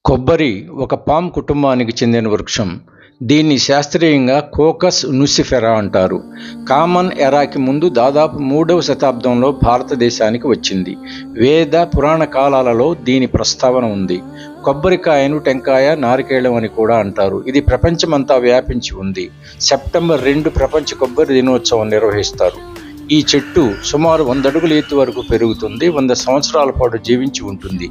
కొబ్బరి ఒక పామ్ కుటుంబానికి చెందిన వృక్షం. దీన్ని శాస్త్రీయంగా కోకస్ నుసిఫెరా అంటారు. కామన్ ఎరాకి ముందు దాదాపు 3వ శతాబ్దంలో భారతదేశానికి వచ్చింది. వేద పురాణ కాలాలలో దీని ప్రస్తావన ఉంది. కొబ్బరికాయను టెంకాయ, నారికేళం అని కూడా అంటారు. ఇది ప్రపంచమంతా వ్యాపించి ఉంది. సెప్టెంబర్ 2 ప్రపంచ కొబ్బరి దినోత్సవం నిర్వహిస్తారు. ఈ చెట్టు సుమారు 100 అడుగుల ఎత్తు వరకు పెరుగుతుంది. 100 సంవత్సరాల పాటు జీవించి ఉంటుంది.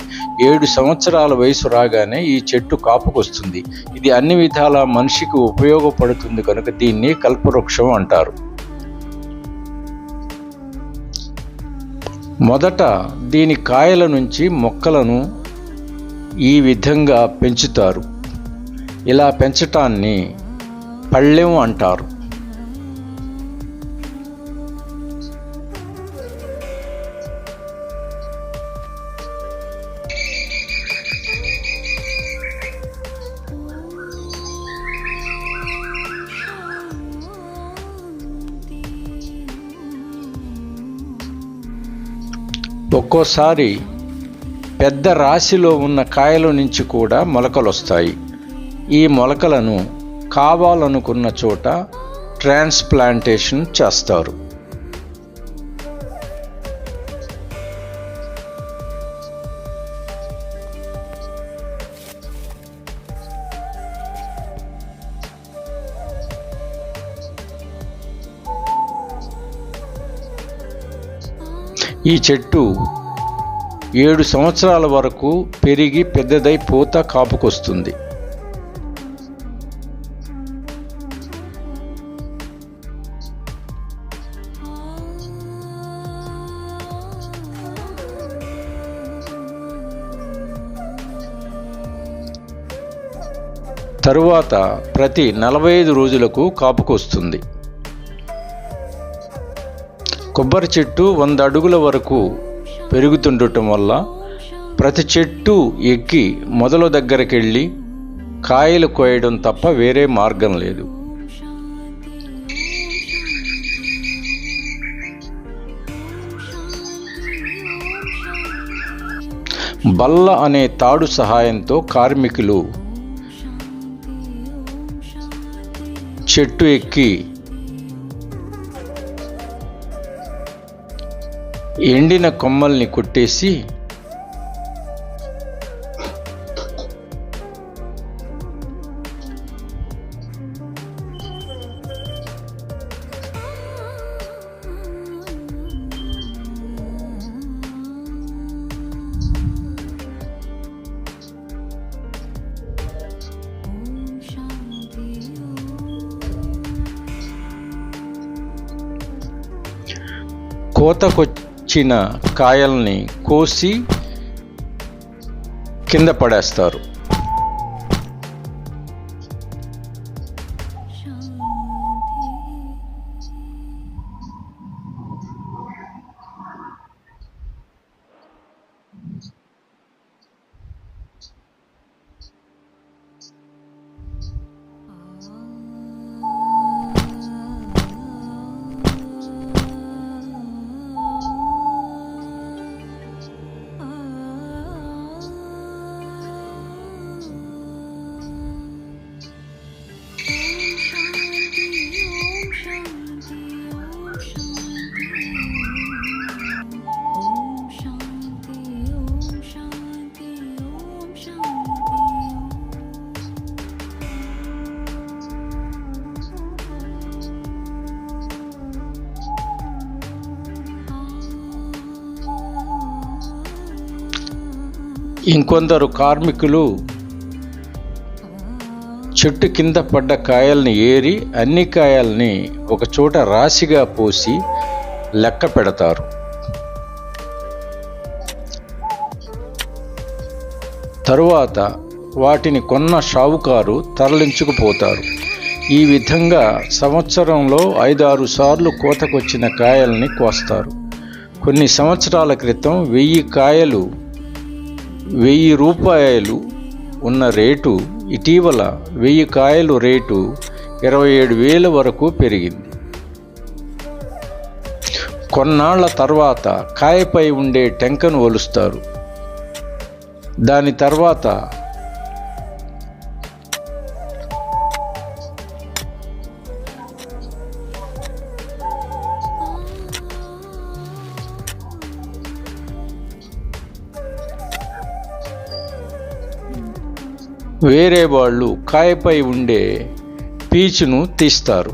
7 సంవత్సరాల వయసు రాగానే ఈ చెట్టు కాపుకొస్తుంది. ఇది అన్ని విధాలా మనిషికి ఉపయోగపడుతుంది కనుక దీన్ని కల్పవృక్షం అంటారు. మొదట దీని కాయల నుంచి మొక్కలను ఈ విధంగా పెంచుతారు. ఇలా పెంచటాన్ని పళ్ళెం అంటారు. ఒక్కోసారి పెద్ద రాశిలో ఉన్న కాయల నుంచి కూడా మొలకలు వస్తాయి. ఈ మొలకలను కావాలనుకున్న చోట ట్రాన్స్ప్లాంటేషన్ చేస్తారు. ఈ చెట్టు 7 సంవత్సరాల వరకు పెరిగి పెద్దదై పూత కాపుకొస్తుంది. తరువాత ప్రతి 45 రోజులకు కాపుకొస్తుంది. కొబ్బరి చెట్టు 100 అడుగుల వరకు పెరుగుతుండటం వల్ల ప్రతి చెట్టు ఎక్కి మొదల దగ్గరికి వెళ్ళి కాయలు కోయడం తప్ప వేరే మార్గం లేదు. బల్ల అనే తాడు సహాయంతో కార్మికులు చెట్టు ఎక్కి ఎండిన కొమ్మల్ని కొట్టేసి కోతకొచ్చిన కాయల్ని కోసి కింద పడేస్తారు. ఇంకొందరు కార్మికులు చెట్టు కింద పడ్డ కాయల్ని ఏరి అన్ని కాయల్ని ఒకచోట రాశిగా పోసి లెక్క పెడతారు. తరువాత వాటిని కొన్న షావుకారు తరలించుకుపోతారు. ఈ విధంగా సంవత్సరంలో 5-6 సార్లు కోతకొచ్చిన కాయల్ని కోస్తారు. కొన్ని సంవత్సరాల క్రితం 1000 రూపాయలు ఉన్న రేటు ఇటీవల 1000 కాయలు రేటు 27,000 వరకు పెరిగింది. కొన్నాళ్ల తర్వాత కాయపై ఉండే టెంకను ఒలుస్తారు. దాని తర్వాత వేరే వాళ్ళు కాయపై ఉండే పీచును తీస్తారు.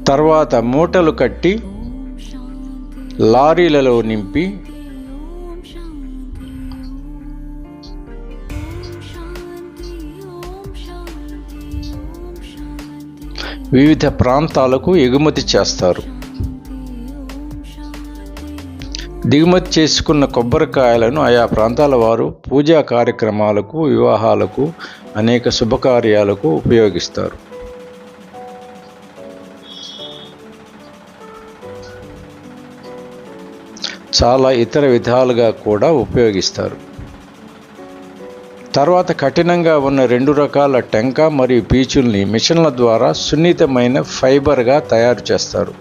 తర్వాత మూటలు కట్టి లారీలలో నింపి వివిధ ప్రాంతాలకు ఎగుమతి చేస్తారు. దిగుమతి చేసుకున్న కొబ్బరికాయలను ఆయా ప్రాంతాల వారు పూజా కార్యక్రమాలకు, వివాహాలకు, అనేక శుభకార్యాలకు ఉపయోగిస్తారు. చాలా ఇతర విధాలుగా కూడా ఉపయోగిస్తారు. తర్వాత కఠినంగా ఉన్న 2 రకాల టెంక మరియు పీచుల్ని మిషన్ల ద్వారా సున్నితమైన ఫైబర్గా తయారు చేస్తారు.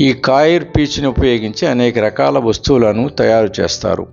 ఈ కాయిర్ పీచుని ఉపయోగించి అనేక రకాల వస్తువులను తయారు చేస్తారు.